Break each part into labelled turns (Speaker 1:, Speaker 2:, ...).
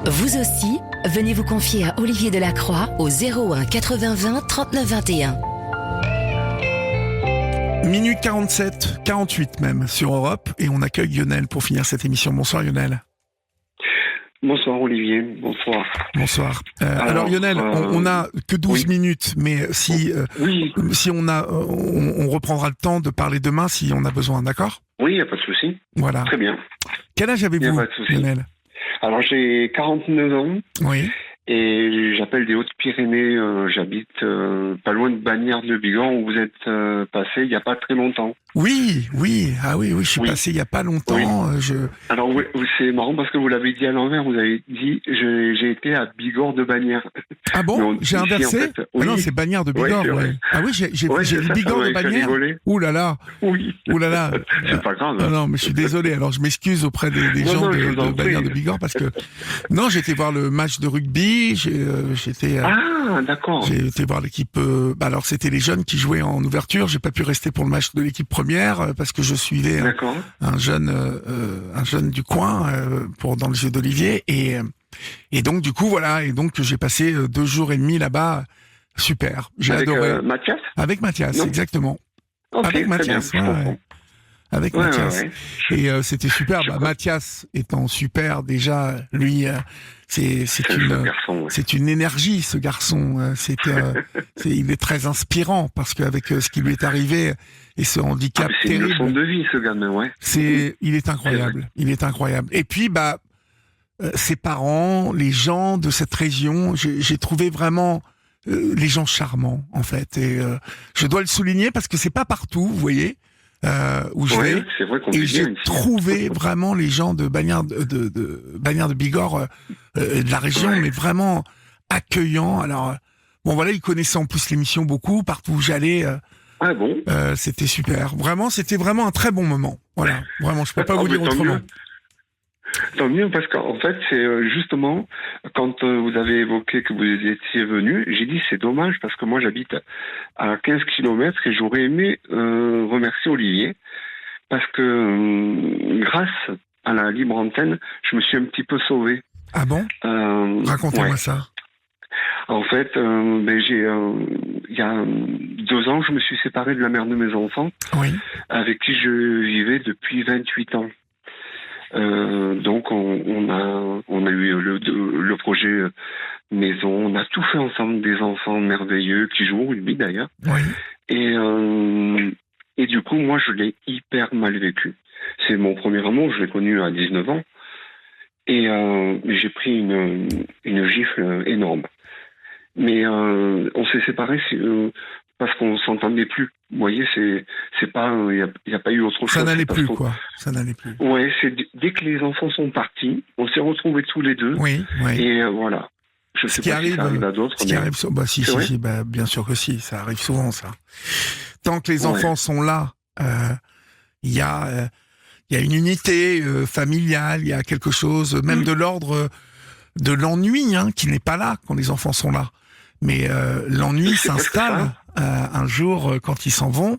Speaker 1: Vous aussi, venez vous confier à Olivier Delacroix au 01 80 20 39 21.
Speaker 2: Minute 47, 48 même, sur Europe, et on accueille Lionel pour finir cette émission. Bonsoir Lionel.
Speaker 3: Bonsoir Olivier, bonsoir.
Speaker 2: Bonsoir. Alors Lionel, on a que 12 minutes, mais si on reprendra le temps de parler demain si on a besoin, d'accord ?
Speaker 3: Oui, il n'y a pas de souci.
Speaker 2: Voilà.
Speaker 3: Très bien.
Speaker 2: Quel âge avez-vous, Lionel ?
Speaker 3: Alors j'ai 49 ans.
Speaker 2: Oui.
Speaker 3: Et j'appelle des Hautes-Pyrénées. J'habite pas loin de Bagnères-de-Bigorre où vous êtes passé il n'y a pas très longtemps.
Speaker 2: Oui, je suis passé il n'y a pas longtemps.
Speaker 3: Oui. Alors c'est marrant parce que vous l'avez dit à l'envers. Vous avez dit j'ai été à Bigorre de Bagnères.
Speaker 2: Ah bon, j'ai inversé.
Speaker 3: En fait, oui.
Speaker 2: Ah non, c'est Bagnères de Bigorre.
Speaker 3: Ouais.
Speaker 2: Ah oui, j'ai dit Bigorre de Bagnères. Ouh là là.
Speaker 3: Oui.
Speaker 2: Ouh là là.
Speaker 3: C'est pas grave.
Speaker 2: Non, mais je suis désolé. Alors je m'excuse auprès des gens de Bagnères de Bigorre parce que non, j'ai été voir le match de rugby.
Speaker 3: Ah d'accord.
Speaker 2: J'ai été voir l'équipe. Alors c'était les jeunes qui jouaient en ouverture. J'ai pas pu rester pour le match de l'équipe première parce que je suivais un jeune du coin dans le jeu d'Olivier et donc du coup voilà, et donc j'ai passé 2 jours et demi là-bas. Super, j'ai adoré.
Speaker 3: Mathias.
Speaker 2: Avec Mathias, exactement.
Speaker 3: Okay,
Speaker 2: avec Mathias, avec Mathias.
Speaker 3: Ouais.
Speaker 2: Et c'était super. Mathias étant super déjà, lui, c'est une énergie, ce garçon. Il est très inspirant parce qu'avec ce qui lui est arrivé et ce handicap terrible.
Speaker 3: C'est une leçon de vie, ce gamin, ouais.
Speaker 2: Il est incroyable. Il est incroyable. Et puis, ses parents, les gens de cette région, j'ai trouvé vraiment les gens charmants, en fait. Et je dois le souligner parce que c'est pas partout, vous voyez. Où je vais, et j'ai trouvé vraiment les gens de Bagnères de Bigorre, de la région, mais vraiment accueillants. Alors, bon voilà, ils connaissaient en plus l'émission beaucoup, partout où j'allais.
Speaker 3: Ah bon.
Speaker 2: C'était super. Vraiment, c'était vraiment un très bon moment. Voilà, vraiment, je peux pas vous dire autrement.
Speaker 3: Tant mieux, parce qu'en fait, c'est justement, quand vous avez évoqué que vous étiez venu, j'ai dit c'est dommage, parce que moi j'habite à 15 kilomètres et j'aurais aimé remercier Olivier, parce que grâce à la libre antenne, je me suis un petit peu sauvé.
Speaker 2: Ah bon. Racontez-moi ça.
Speaker 3: En fait, il y a 2 ans, je me suis séparé de la mère de mes enfants, avec qui je vivais depuis 28 ans. Donc on a eu le projet maison, on a tout fait ensemble, des enfants merveilleux qui jouent au rugby d'ailleurs. Et du coup moi je l'ai hyper mal vécu. C'est mon premier amour, je l'ai connu à 19 ans et j'ai pris une gifle énorme. Mais on s'est séparés parce qu'on s'entendait plus. Vous voyez, c'est pas, il y a pas eu autre chose.
Speaker 2: Ça n'allait plus, quoi. Ça n'allait plus.
Speaker 3: Ouais, c'est dès que les enfants sont partis, on s'est retrouvés tous les deux.
Speaker 2: Oui.
Speaker 3: Et voilà. Je sais pas si ça arrive à d'autres.
Speaker 2: Si, bien sûr que si, ça arrive souvent, ça. Tant que les enfants sont là, il y a une unité familiale, il y a quelque chose, même de l'ordre de l'ennui, qui n'est pas là quand les enfants sont là. Mais l'ennui s'installe un jour quand ils s'en vont.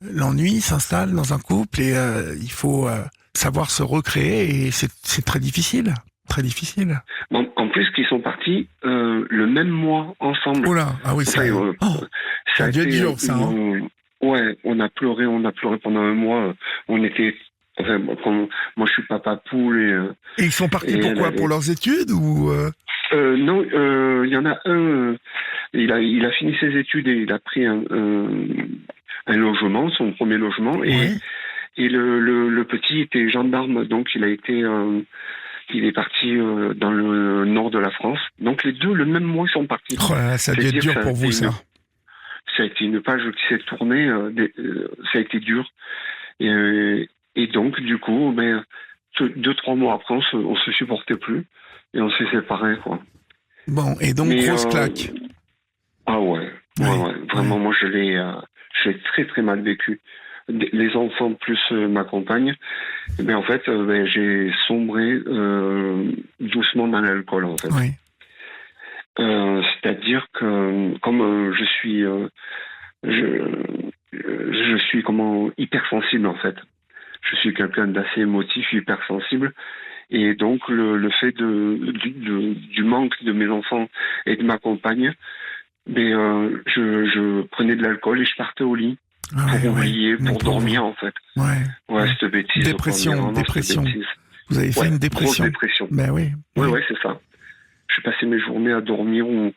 Speaker 2: L'ennui s'installe dans un couple et il faut savoir se recréer et c'est très difficile, très difficile.
Speaker 3: Bon, en plus qu'ils sont partis le même mois ensemble.
Speaker 2: Oula, ah oui, ça a dû être dur, ça.
Speaker 3: Ouais, on a pleuré pendant un mois. On était, moi je suis papa poule
Speaker 2: et ils sont partis pourquoi ? Pour leurs études ou
Speaker 3: non, il y en a un. Il a fini ses études et il a pris un logement, son premier logement, et le petit était gendarme, donc il est parti dans le nord de la France. Donc les deux, le même mois, ils sont partis.
Speaker 2: Oh là là, ça a dû être dur pour vous, ça.
Speaker 3: Ça a été une page qui s'est tournée, ça a été dur. Et donc, du coup, 2-3 mois après, on se supportait plus et on s'est séparés, quoi.
Speaker 2: Bon, et donc, grosse claque.
Speaker 3: Ah ouais. Vraiment, moi, je l'ai très, très mal vécu. Les enfants plus ma compagne, en fait, j'ai sombré doucement dans l'alcool, en fait.
Speaker 2: Oui.
Speaker 3: C'est-à-dire que comme je suis hypersensible, en fait. Je suis quelqu'un d'assez émotif, hypersensible, Et donc, le fait du manque de mes enfants et de ma compagne, je prenais de l'alcool et je partais au lit pour oublier, pour dormir, en fait. Ouais, cette bêtise.
Speaker 2: Dépression. Vous avez fait une dépression.
Speaker 3: Grosse dépression.
Speaker 2: Ben oui.
Speaker 3: Ouais, c'est ça. Je passais mes journées à dormir ou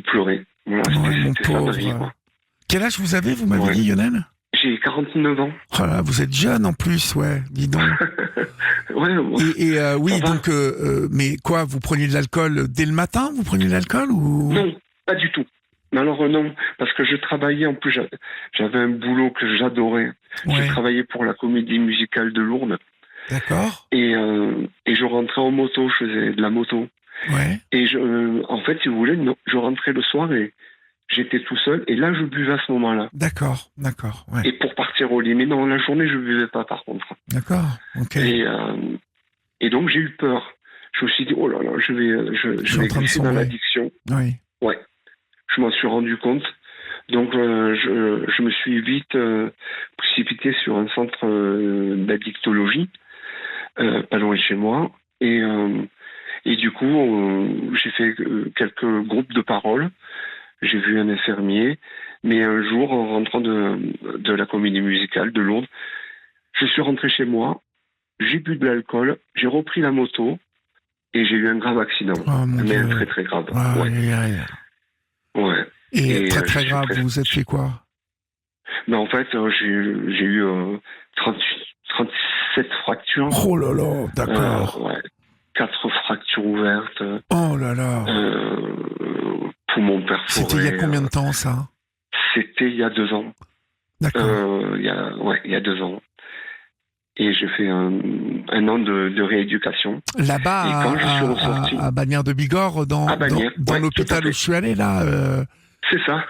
Speaker 3: pleurer. Voilà, c'était ça ma vie, quoi.
Speaker 2: Quel âge vous avez, vous m'avez dit, Lionel?
Speaker 3: J'ai 49 ans.
Speaker 2: Oh là, vous êtes jeune en plus, dis donc.
Speaker 3: Ouais.
Speaker 2: Oui, donc, mais quoi, vous preniez de l'alcool dès le matin? Vous preniez de l'alcool ou?
Speaker 3: Non, pas du tout. Mais alors non, parce que je travaillais, en plus, j'avais un boulot que j'adorais. Ouais. Je travaillais pour la Comédie Musicale de Lourdes.
Speaker 2: D'accord.
Speaker 3: Et je rentrais en moto, je faisais de la moto.
Speaker 2: Ouais.
Speaker 3: Et en fait, si vous voulez, je rentrais le soir et j'étais tout seul. Et là, je buvais à ce moment-là.
Speaker 2: D'accord. Ouais.
Speaker 3: Et pour partir au lit. Mais non, la journée, je buvais pas, par contre.
Speaker 2: D'accord. Ok.
Speaker 3: Et donc, j'ai eu peur. Je me suis dit, oh là là, je vais glisser dans l'addiction.
Speaker 2: Oui.
Speaker 3: Ouais. Je m'en suis rendu compte. Donc, je me suis vite précipité sur un centre d'addictologie, pas loin de chez moi. Et du coup, j'ai fait quelques groupes de parole. J'ai vu un infirmier. Mais un jour, en rentrant de la Comédie Musicale de Lourdes, je suis rentré chez moi, j'ai bu de l'alcool, j'ai repris la moto et j'ai eu un grave accident.
Speaker 2: Oh, mais
Speaker 3: un très très grave.
Speaker 2: Ah,
Speaker 3: ouais. Ouais.
Speaker 2: Et très très grave, vous vous êtes fait quoi?
Speaker 3: En fait, j'ai eu 37 fractures.
Speaker 2: Oh là là, d'accord.
Speaker 3: Ouais. 4 fractures ouvertes.
Speaker 2: Oh là là.
Speaker 3: Poumon perforé.
Speaker 2: C'était il y a combien de temps, ça?
Speaker 3: C'était il y a 2 ans.
Speaker 2: D'accord.
Speaker 3: Il y a 2 ans. Et j'ai fait un an de rééducation.
Speaker 2: Là-bas,
Speaker 3: et quand je suis ressorti,
Speaker 2: à Bagnères de Bigorre, dans l'hôpital où je suis allé, là.
Speaker 3: C'est ça.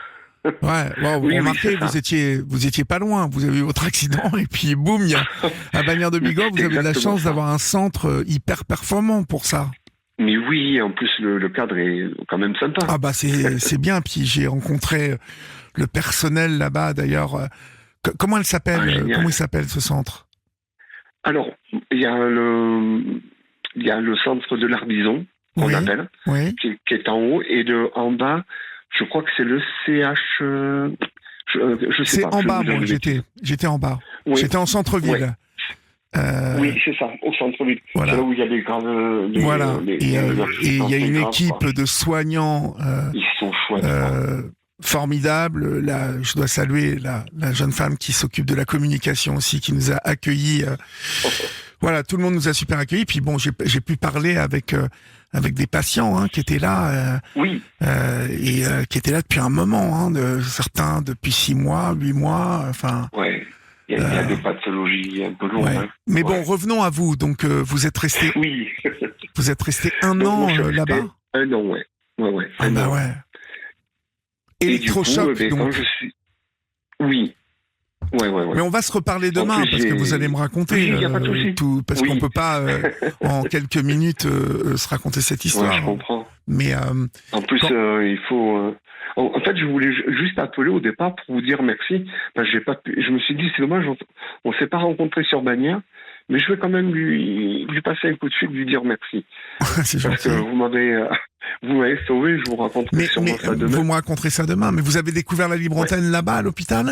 Speaker 2: Ouais, vous remarquez, vous étiez pas loin, vous avez eu votre accident, et puis boum, à Bagnères de Bigorre, vous avez de la chance d'avoir un centre hyper performant pour ça.
Speaker 3: Mais oui, en plus, le cadre est quand même sympa.
Speaker 2: Ah bah c'est bien, puis j'ai rencontré le personnel là-bas, d'ailleurs. Comment il s'appelle ce centre?
Speaker 3: Alors, il y a le centre de l'Arbizon, qu'on appelle, qui est en haut, et en bas, je crois que c'est le CH. Je sais pas.
Speaker 2: C'est en bas, moi, j'étais en bas. Oui. J'étais en centre-ville.
Speaker 3: Oui, c'est ça, au centre-ville.
Speaker 2: Voilà.
Speaker 3: C'est là où il y a des graves.
Speaker 2: Voilà. Et il y a une équipe de soignants.
Speaker 3: Ils sont chouettes.
Speaker 2: Formidable. Là, je dois saluer la jeune femme qui s'occupe de la communication aussi, qui nous a accueillis. Voilà, tout le monde nous a super accueillis. Puis bon, j'ai pu parler avec des patients qui étaient là. Et qui étaient là depuis un moment. Certains depuis 6 mois, 8 mois. Enfin.
Speaker 3: Ouais. Il y a des pathologies un peu lourdes.
Speaker 2: Ouais. Mais bon, revenons à vous. Donc, vous êtes resté.
Speaker 3: Oui.
Speaker 2: Vous êtes resté un an là-bas.
Speaker 3: Un an, ouais.
Speaker 2: Ah bah ouais. Électrochoc,
Speaker 3: du coup,
Speaker 2: donc.
Speaker 3: Quand je suis... Oui. Ouais.
Speaker 2: Mais on va se reparler demain, parce que vous allez me raconter tout, parce qu'on peut pas en quelques minutes se raconter cette histoire.
Speaker 3: Ouais, je comprends.
Speaker 2: Mais
Speaker 3: en plus, il faut. En fait, je voulais juste appeler au départ pour vous dire merci. Parce que je me suis dit, c'est dommage, on s'est pas rencontrés sur Bagnères, mais je vais quand même lui passer un coup de fil, lui dire merci.
Speaker 2: C'est gentil.
Speaker 3: Parce que vous m'avez sauvé. Je vous raconterai sûrement ça demain.
Speaker 2: Vous me raconterez ça demain. Mais vous avez découvert la libre antenne là-bas à l'hôpital?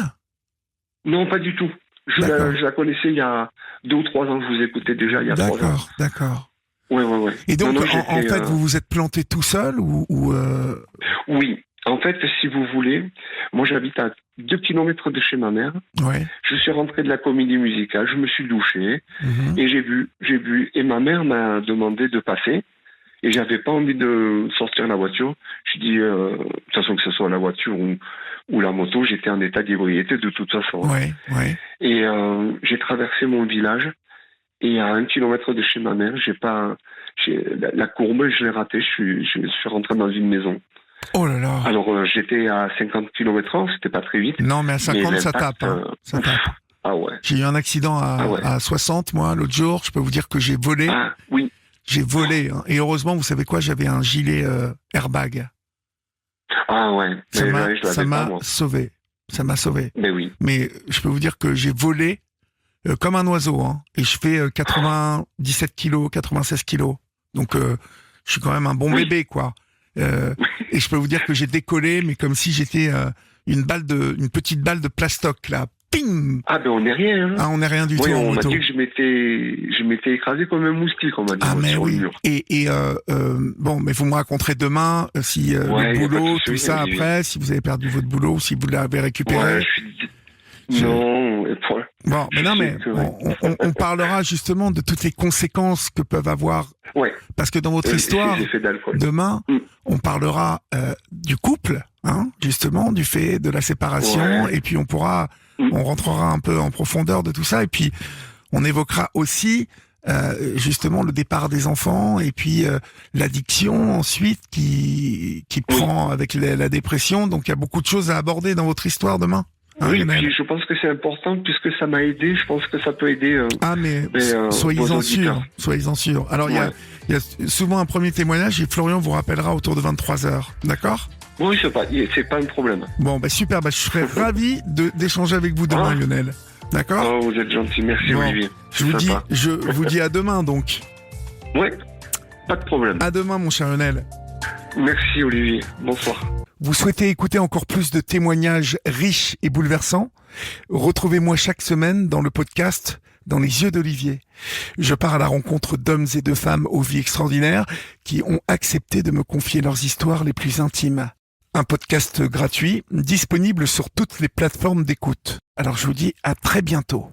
Speaker 3: Non, pas du tout. Je la connaissais il y a 2 ou 3 ans. Je vous écoutais déjà il y a 3 ans.
Speaker 2: D'accord.
Speaker 3: Ouais.
Speaker 2: Et donc, en fait, vous vous êtes planté tout seul ou
Speaker 3: Oui. En fait, si vous voulez, moi j'habite à 2 kilomètres de chez ma mère.
Speaker 2: Ouais.
Speaker 3: Je suis rentré de la Comédie Musicale, je me suis douché et j'ai bu. Et ma mère m'a demandé de passer et j'avais pas envie de sortir la voiture. Je dis, de toute façon que ce soit la voiture ou la moto, j'étais en état d'ébriété de toute façon.
Speaker 2: Ouais.
Speaker 3: Et j'ai traversé mon village et à 1 kilomètre de chez ma mère, la courbe, je l'ai ratée. Je suis rentré dans une maison.
Speaker 2: Oh là là.
Speaker 3: Alors, j'étais à 50 km/h, c'était pas très vite.
Speaker 2: Non, mais à 50, ça tape. Ça tape.
Speaker 3: Ah ouais.
Speaker 2: J'ai eu un accident à 60, moi, l'autre jour. Je peux vous dire que j'ai volé.
Speaker 3: Ah, oui.
Speaker 2: J'ai volé. Et heureusement, vous savez quoi, j'avais un gilet airbag.
Speaker 3: Ah ouais.
Speaker 2: Ça m'a sauvé. Ça m'a sauvé.
Speaker 3: Mais oui.
Speaker 2: Mais je peux vous dire que j'ai volé. comme un oiseau, hein. Et je fais 97 kilos, 96 kilos. Donc, je suis quand même un bon bébé, quoi. Et je peux vous dire que j'ai décollé, mais comme si j'étais une petite balle de plastoc, là. Ping!
Speaker 3: Ah, ben on n'est rien. Hein.
Speaker 2: Ah, on n'est rien du tout.
Speaker 3: On m'a dit que je m'étais écrasé comme un moustique, on m'a dit.
Speaker 2: Ah, mais
Speaker 3: sur
Speaker 2: oui.
Speaker 3: le mur.
Speaker 2: Bon, mais vous me raconterez demain si le boulot, tout ça après, si vous avez perdu votre boulot, ou si vous l'avez récupéré.
Speaker 3: Non.
Speaker 2: Bon, mais non, mais on parlera justement de toutes les conséquences que peuvent avoir.
Speaker 3: Ouais.
Speaker 2: Parce que dans votre histoire, demain, on parlera du couple, hein, justement, du fait de la séparation, et puis on rentrera un peu en profondeur de tout ça, et puis on évoquera aussi justement le départ des enfants, et puis l'addiction ensuite qui prend avec la dépression. Donc il y a beaucoup de choses à aborder dans votre histoire demain.
Speaker 3: Oui, puis je pense que c'est important puisque ça m'a aidé. Je pense que ça peut aider.
Speaker 2: Soyez-en sûrs. Alors il y a souvent un premier témoignage et Florian vous rappellera autour de 23h. D'accord ?
Speaker 3: Oui, c'est pas un problème.
Speaker 2: Bon, super. Je serais ravi d'échanger avec vous demain, Lionel. D'accord ?
Speaker 3: Oh, vous êtes gentil. Merci, Olivier.
Speaker 2: Je vous dis à demain donc.
Speaker 3: Ouais, pas de problème.
Speaker 2: À demain, mon cher Lionel.
Speaker 3: Merci, Olivier. Bonsoir.
Speaker 2: Vous souhaitez écouter encore plus de témoignages riches et bouleversants ? Retrouvez-moi chaque semaine dans le podcast Dans les yeux d'Olivier. Je pars à la rencontre d'hommes et de femmes aux vies extraordinaires qui ont accepté de me confier leurs histoires les plus intimes. Un podcast gratuit, disponible sur toutes les plateformes d'écoute. Alors je vous dis à très bientôt.